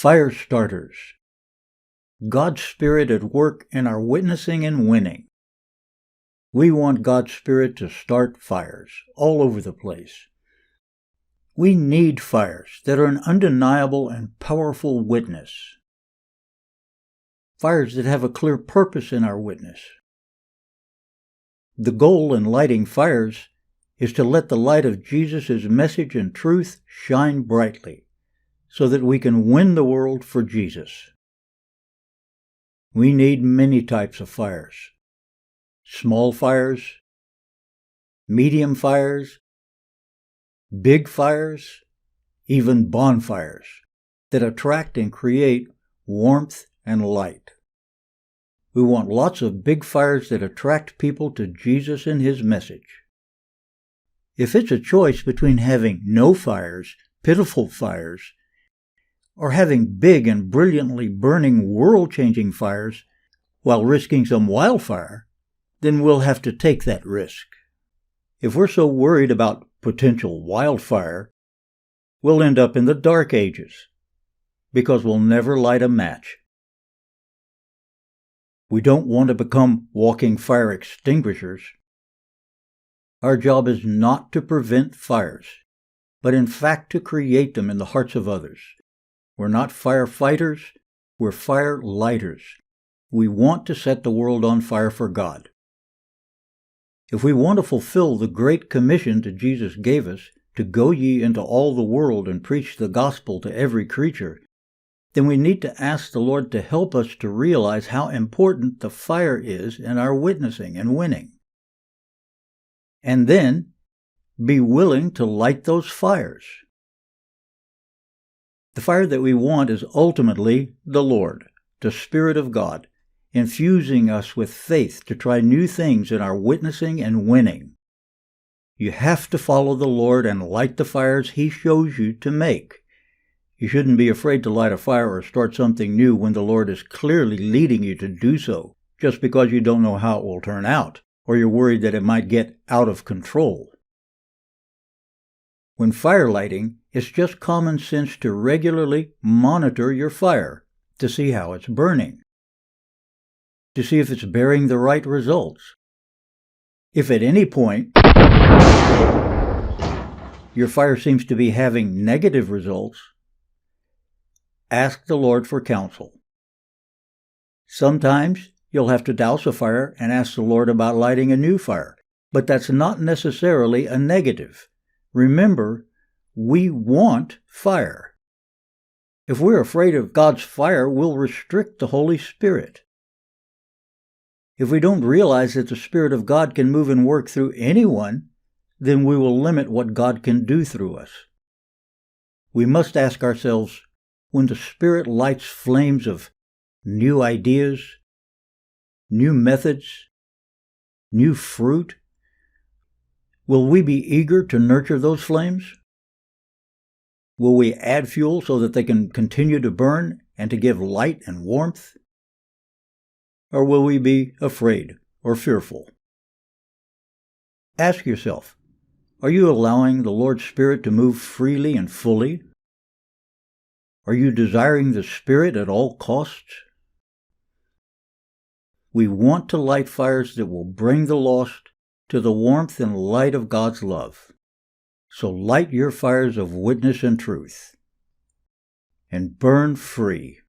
Fire starters. God's Spirit at work in our witnessing and winning. We want God's Spirit to start fires all over the place. We need fires that are an undeniable and powerful witness. Fires that have a clear purpose in our witness. The goal in lighting fires is to let the light of Jesus' message and truth shine brightly, so that we can win the world for Jesus. We need many types of fires. Small fires, medium fires, big fires, even bonfires that attract and create warmth and light. We want lots of big fires that attract people to Jesus and His message. If it's a choice between having no fires, pitiful fires, or having big and brilliantly burning world-changing fires while risking some wildfire, then we'll have to take that risk. If we're so worried about potential wildfire, we'll end up in the Dark Ages, because we'll never light a match. We don't want to become walking fire extinguishers. Our job is not to prevent fires, but in fact to create them in the hearts of others. We're not firefighters, we're fire lighters. We want to set the world on fire for God. If we want to fulfill the great commission that Jesus gave us, to go ye into all the world and preach the gospel to every creature, then we need to ask the Lord to help us to realize how important the fire is in our witnessing and winning. And then be willing to light those fires. The fire that we want is ultimately the Lord, the Spirit of God, infusing us with faith to try new things in our witnessing and winning. You have to follow the Lord and light the fires He shows you to make. You shouldn't be afraid to light a fire or start something new when the Lord is clearly leading you to do so, just because you don't know how it will turn out, or you're worried that it might get out of control. When fire lighting, it's just common sense to regularly monitor your fire to see how it's burning, to see if it's bearing the right results. If at any point your fire seems to be having negative results, ask the Lord for counsel. Sometimes you'll have to douse a fire and ask the Lord about lighting a new fire, but that's not necessarily a negative. Remember, we want fire. If we're afraid of God's fire, we'll restrict the Holy Spirit. If we don't realize that the Spirit of God can move and work through anyone, then we will limit what God can do through us. We must ask ourselves, when the Spirit lights flames of new ideas, new methods, new fruit, will we be eager to nurture those flames? Will we add fuel so that they can continue to burn and to give light and warmth? Or will we be afraid or fearful? Ask yourself, are you allowing the Lord's Spirit to move freely and fully? Are you desiring the Spirit at all costs? We want to light fires that will bring the lost to the warmth and light of God's love. So light your fires of witness and truth, and burn free.